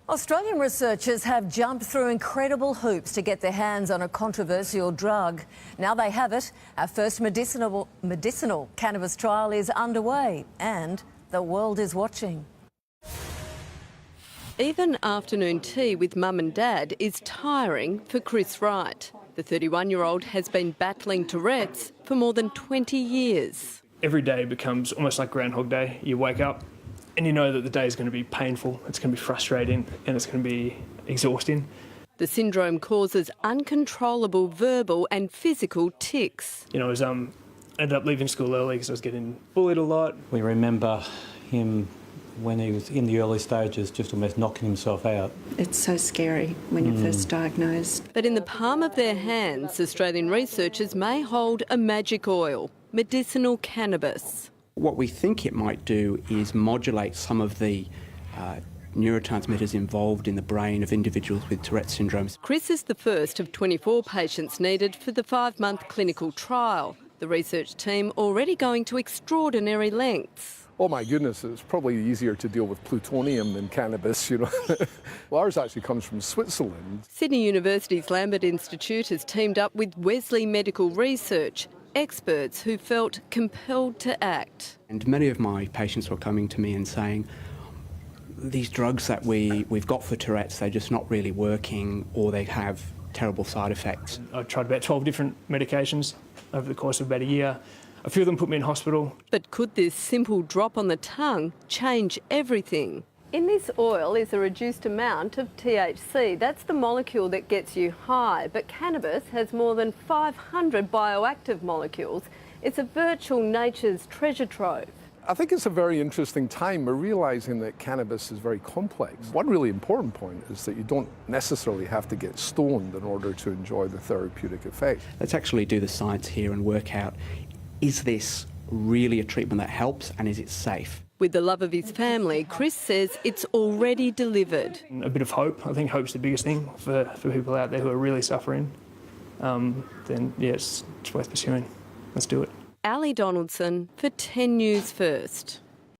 Australian researchers have jumped through incredible hoops to get their hands on a controversial drug. Now they have it. Our first medicinal cannabis trial is underway and the world is watching. Even afternoon tea with mum and dad is tiring for Chris Wright. The 31-year-old has been battling Tourette's for more than 20 years. Every day becomes almost like Groundhog Day. You wake up and you know that the day is going to be painful, it's going to be frustrating and it's going to be exhausting. The syndrome causes uncontrollable verbal and physical tics. You know, I ended up leaving school early because I was getting bullied a lot. We remember him when he was in the early stages just almost knocking himself out. It's so scary when you're first diagnosed. But in the palm of their hands, Australian researchers may hold a magic oil, medicinal cannabis. What we think it might do is modulate some of the neurotransmitters involved in the brain of individuals with Tourette syndrome. Chris is the first of 24 patients needed for the 5-month clinical trial. The research team already going to extraordinary lengths. Oh my goodness, it's probably easier to deal with plutonium than cannabis, you know. Well, ours actually comes from Switzerland. Sydney University's Lambert Institute has teamed up with Wesley Medical Research, experts who felt compelled to act. And many of my patients were coming to me and saying, these drugs that we've got for Tourette's, they're just not really working, or they have terrible side effects. I tried about 12 different medications over the course of about a year. A few of them put me in hospital. But could this simple drop on the tongue change everything? In this oil is a reduced amount of THC. That's the molecule that gets you high. But cannabis has more than 500 bioactive molecules. It's a virtual nature's treasure trove. I think it's a very interesting time. We're realising that cannabis is very complex. One really important point is that you don't necessarily have to get stoned in order to enjoy the therapeutic effect. Let's actually do the science here and work out, is this really a treatment that helps and is it safe? With the love of his family, Chris says it's already delivered. A bit of hope. I think hope's the biggest thing for people out there who are really suffering. Then, yeah, it's worth pursuing. Let's do it. Ali Donaldson for 10 News First.